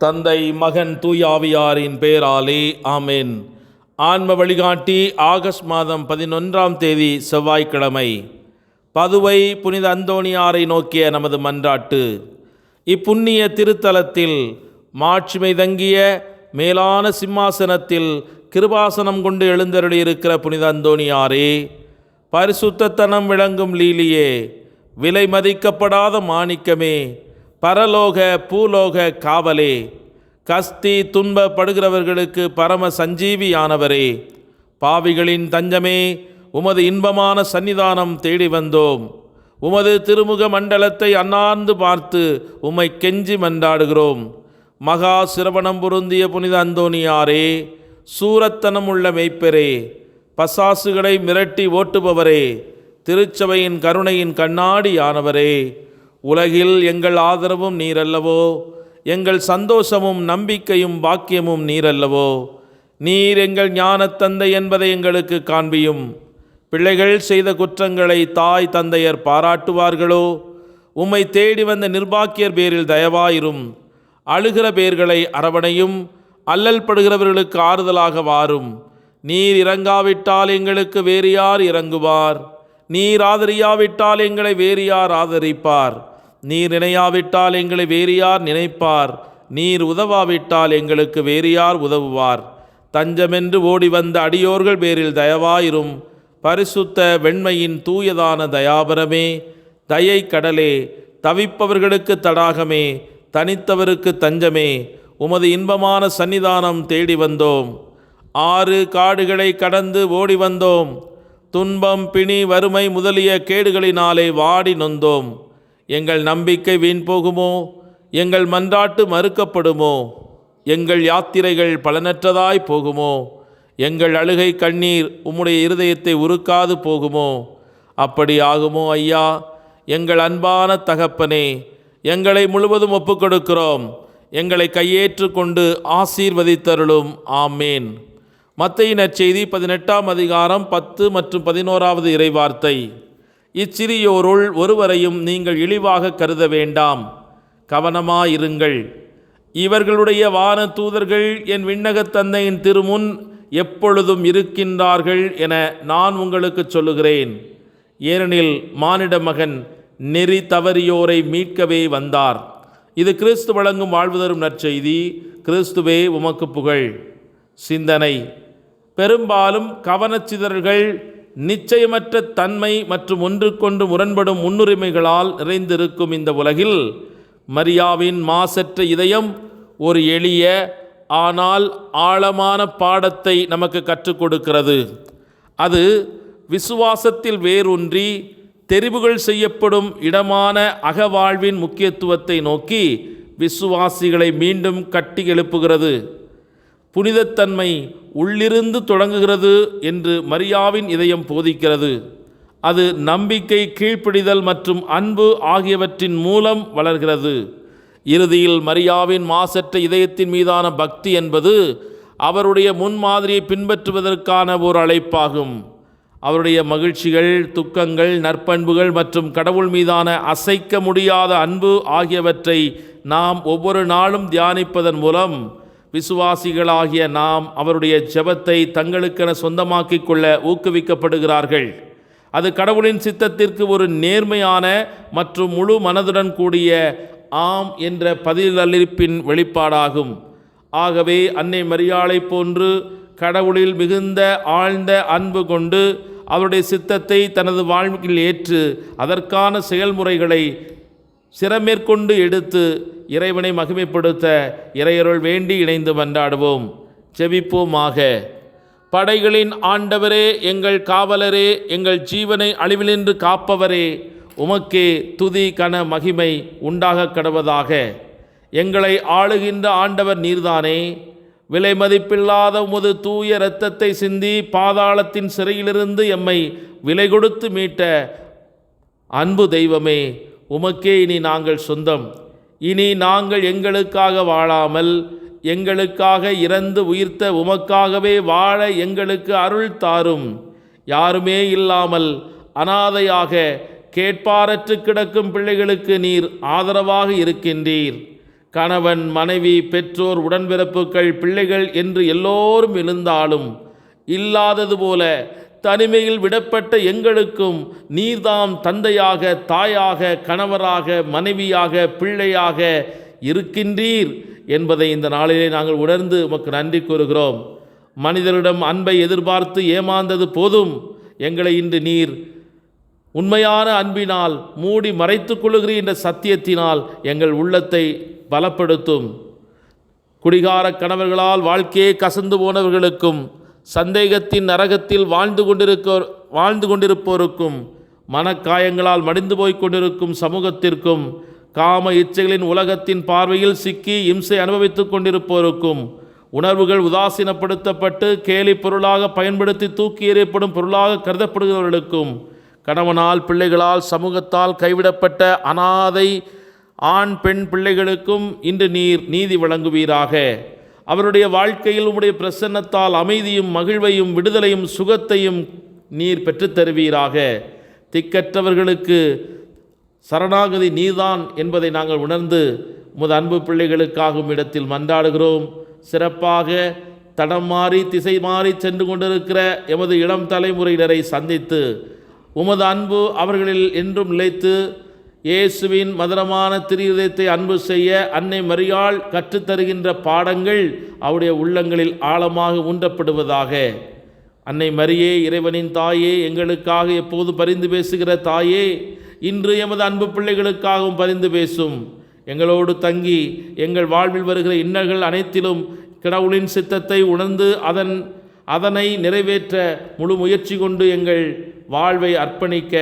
தந்தை மகன் தூயாவியாரின் பெயராலே ஆமென். ஆன்ம வழிகாட்டி ஆகஸ்ட் மாதம் 11ஆம் தேதி செவ்வாய்க்கிழமை. பதுவை புனித அந்தோணியாரை நோக்கிய நமது மன்றாட்டு. இப்புண்ணிய திருத்தலத்தில் மாட்சிமை தங்கிய மேலான சிம்மாசனத்தில் கிருபாசனம் கொண்டு எழுந்தருளியிருக்கிற புனித அந்தோணியாரே, பரிசுத்தத்தனம் விளங்கும் லீலியே, விலை மதிக்கப்படாத மாணிக்கமே, பரலோக பூலோக காவலே, கஸ்தி துன்பப்படுகிறவர்களுக்கு பரம சஞ்சீவியானவரே, பாவிகளின் தஞ்சமே, உமது இன்பமான சன்னிதானம் தேடி வந்தோம். உமது திருமுக மண்டலத்தை அண்ணாந்து பார்த்து உம்மை கெஞ்சி மன்றாடுகிறோம். மகா சிரவணம் பொருந்திய புனித அந்தோணியாரே, சூரத்தனம் உள்ள மெய்ப்பரே, பசாசுகளை மிரட்டி ஓட்டுபவரே, திருச்சபையின் கருணையின் கண்ணாடியானவரே, உலகில் எங்கள் ஆதரவும் நீரல்லவோ, எங்கள் சந்தோஷமும் நம்பிக்கையும் பாக்கியமும் நீரல்லவோ. நீர் எங்கள் ஞானத்தந்தை என்பதை எங்களுக்கு காண்பியும். பிள்ளைகள் செய்த குற்றங்களை தாய் தந்தையர் பாராட்டுவார்களோ? உம்மை தேடி வந்த நிர்பாக்கியர் பேரில் தயவாயிரும். அழுகிற பேர்களை அரவணையும், அல்லல் படுகிறவர்களுக்கு ஆறுதலாக வாரும். நீர் இறங்காவிட்டால் எங்களுக்கு வேறு யார் இறங்குவார்? நீர் ஆதரியாவிட்டால் எங்களை வேறு யார் ஆதரிப்பார்? நீர் நினையாவிட்டால் எங்களை வேறு யார் நினைப்பார்? நீர் உதவாவிட்டால் எங்களுக்கு வேறு யார் உதவுவார்? தஞ்சமென்று ஓடி வந்த அடியோர்கள் பேரில் தயவாயிரும். பரிசுத்த வெண்மையின் தூயதான தயாபரமே, தயை கடலே, தவிப்பவர்களுக்கு தடாகமே, தனித்தவருக்கு தஞ்சமே, உமது இன்பமான சன்னிதானம் தேடி வந்தோம். 6 காடுகளை கடந்து ஓடி வந்தோம். துன்பம், பிணி, வறுமை முதலிய கேடுகளினாலே வாடி நொந்தோம். எங்கள் நம்பிக்கை வீண் போகுமோ? எங்கள் மன்றாட்டு மறுக்கப்படுமோ? எங்கள் யாத்திரைகள் பலனற்றதாய் போகுமோ? எங்கள் அழுகை கண்ணீர் உம்முடைய இருதயத்தை உருக்காது போகுமோ? அப்படி ஆகுமோ ஐயா? எங்கள் அன்பான தகப்பனே, எங்களை முழுவதும் ஒப்புக்கொடுக்கிறோம். எங்களை கையேற்று கொண்டு ஆசீர்வதித்தருளும். ஆமேன். மத்தேயு நற்செய்தி 18ஆம் அதிகாரம் 10 மற்றும் 11வது இறைவார்த்தை. இச்சிறியோருள் ஒருவரையும் நீங்கள் இழிவாக கருத வேண்டாம். கவனமாயிருங்கள். இவர்களுடைய வான தூதர்கள் என் விண்ணகத் தந்தையின் திருமுன் எப்பொழுதும் இருக்கின்றார்கள் என நான் உங்களுக்கு சொல்லுகிறேன். ஏனெனில் மானிட மகன் நெறி தவறியோரை மீட்கவே வந்தார். இது கிறிஸ்து வழங்கும் வாழ்வு தரும் நற்செய்தி. கிறிஸ்துவே உமக்கு புகழ். சிந்தனை. பெரும்பாலும் கவனச்சிதறல்கள், நிச்சயமற்ற தன்மை மற்றும் ஒன்றுக்கொன்று முரண்படும் முன்னுரிமைகளால் நிறைந்திருக்கும் இந்த உலகில் மரியாவின் மாசற்ற இதயம் ஒரு எளிய ஆனால் ஆழமான பாடத்தை நமக்கு கற்றுக் கொடுக்கிறது. அது விசுவாசத்தில் வேரூன்றி தெரிவுகள் செய்யப்படும் இடமான அகவாழ்வின் முக்கியத்துவத்தை நோக்கி விசுவாசிகளை மீண்டும் கட்டி எழுப்புகிறது. புனிதத்தன்மை உள்ளிருந்து தொடங்குகிறது என்று மரியாவின் இதயம் போதிக்கிறது. அது நம்பிக்கை, கீழ்ப்படிதல் மற்றும் அன்பு ஆகியவற்றின் மூலம் வளர்கிறது. இறுதியில் மரியாவின் மாசற்ற இதயத்தின் மீதான பக்தி என்பது அவருடைய முன்மாதிரியை பின்பற்றுவதற்கான ஒரு அழைப்பாகும். அவருடைய மகிழ்ச்சிகள், துக்கங்கள், நற்பண்புகள் மற்றும் கடவுள் மீதான அசைக்க முடியாத அன்பு ஆகியவற்றை நாம் ஒவ்வொரு நாளும் தியானிப்பதன் மூலம் விசுவாசிகளாகிய நாம் அவருடைய ஜெபத்தை தங்களுக்கென சொந்தமாக்கிக் கொள்ள ஊக்குவிக்கப்படுகிறார்கள். அது கடவுளின் சித்தத்திற்கு ஒரு நேர்மையான மற்றும் முழு மனதுடன் கூடிய ஆம் என்ற பதிலளிப்பின் வெளிப்பாடாகும். ஆகவே அன்னை மரியாளை போன்று கடவுளில் மிகுந்த ஆழ்ந்த அன்பு கொண்டு அவருடைய சித்தத்தை தனது வாழ்வில் ஏற்று அதற்கான செயல்முறைகளை சிரமேற்கொண்டு எடுத்து இறைவனை மகிமைப்படுத்த இறையருள் வேண்டி இணைந்து மன்றாடுவோம். ஜெபிப்போமாக. படைகளின் ஆண்டவரே, எங்கள் காவலரே, எங்கள் ஜீவனை அழிவினின்று காப்பவரே, உமக்கே துதி கன மகிமை உண்டாக கடவதாக. எங்களை ஆளுகின்ற ஆண்டவர் நீர்தானே. விலை மதிப்பில்லாத உமது தூய இரத்தத்தை சிந்தி பாதாளத்தின் சிறையிலிருந்து எம்மை விலை கொடுத்து மீட்ட அன்பு தெய்வமே, உமக்கே இனி நாங்கள் சொந்தம். இனி நாங்கள் எங்களுக்காக வாழாமல் எங்களுக்காக இறந்து உயிர்த்த உமக்காகவே வாழ எங்களுக்கு அருள் தாரும். யாருமே இல்லாமல் அனாதையாக கேட்பாரற்று கிடக்கும் பிள்ளைகளுக்கு நீர் ஆதரவாக இருக்கின்றீர். கணவன், மனைவி, பெற்றோர், உடன்பிறப்புகள், பிள்ளைகள் என்று எல்லோரும் இருந்தாலும் இல்லாதது போல தனிமையில் விடப்பட்ட எங்களுக்கும் நீர்தாம் தந்தையாக, தாயாக, கணவராக, மனைவியாக, பிள்ளையாக இருக்கின்றீர் என்பதை இந்த நாளிலே நாங்கள் உணர்ந்து உமக்கு நன்றி கூறுகிறோம். மனிதரிடம் அன்பை எதிர்பார்த்து ஏமாந்தது போதும், எங்களை இன்று நீர் உண்மையான அன்பினால் மூடி மறைத்து கொள்ளுகிறீர் என்ற சத்தியத்தினால் எங்கள் உள்ளத்தை பலப்படுத்தும். குடிகார கணவர்களால் வாழ்க்கையே கசந்து போனவர்களுக்கும், சந்தேகத்தின் நரகத்தில் வாழ்ந்து கொண்டிருப்போருக்கும், மனக்காயங்களால் மடிந்து போய் கொண்டிருக்கும் சமூகத்திற்கும், காம இச்சைகளின் உலகத்தின் பார்வையில் சிக்கி இம்சை அனுபவித்துக் கொண்டிருப்போருக்கும், உணர்வுகள் உதாசீனப்படுத்தப்பட்டு கேலி பொருளாக பயன்படுத்தி தூக்கி எறியப்படும் பொருளாக கருதப்படுகிறவர்களுக்கும், கணவனால், பிள்ளைகளால், சமூகத்தால் கைவிடப்பட்ட அனாதை ஆண் பெண் பிள்ளைகளுக்கும் இன்று நீர் நீதி வழங்குவீராக. அவருடைய வாழ்க்கையில் உம்முடைய பிரசன்னத்தால் அமைதியும் மகிழ்வையும் விடுதலையும் சுகத்தையும் நீர் பெற்றுத்தருவீராக. திக்கற்றவர்களுக்கு சரணாகதி நீர்தான் என்பதை நாங்கள் உணர்ந்து உமது அன்பு பிள்ளைகளுக்காகும் இடத்தில் மன்றாடுகிறோம். சிறப்பாக தடம் மாறி திசை மாறி சென்று கொண்டிருக்கிற எமது இளம் தலைமுறையினரை சந்தித்து உமது அன்பு அவர்களில் என்றும் நிலைத்து இயேசுவின் மதுரமான திரு-இதயத்தை அன்பு செய்ய அன்னை மரியாள் கற்றுத்தருகின்ற பாடங்கள் அவருடைய உள்ளங்களில் ஆழமாக ஊன்றப்படுவதாக. அன்னை மரியே, இறைவனின் தாயே, எங்களுக்காக எப்போது பரிந்து பேசுகிற தாயே, இன்று எமது அன்பு பிள்ளைகளுக்காகவும் பரிந்து பேசும். எங்களோடு தங்கி எங்கள் வாழ்வில் வருகிற இன்னல்கள் அனைத்திலும் கடவுளின் சித்தத்தை உணர்ந்து அதனை நிறைவேற்ற முழு முயற்சி கொண்டு எங்கள் வாழ்வை அர்ப்பணிக்க,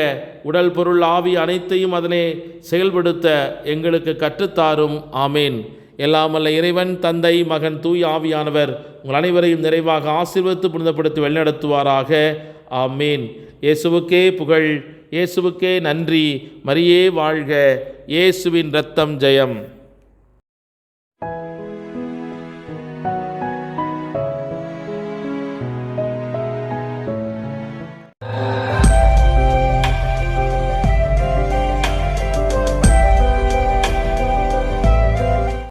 உடல் பொருள் ஆவி அனைத்தையும் அதனை செயல்படுத்த எங்களுக்கு கற்றுத்தாரும். ஆமேன். எல்லாம் வல்ல இறைவன் தந்தை, மகன், தூய் ஆவியானவர் உங்கள் அனைவரையும் நிறைவாக ஆசீர்வதித்து புனிதப்படுத்தி வழிநடத்துவாராக. ஆமேன். இயேசுவுக்கே புகழ், இயேசுவுக்கே நன்றி. மரியே வாழ்க. இயேசுவின் இரத்தம் ஜெயம்.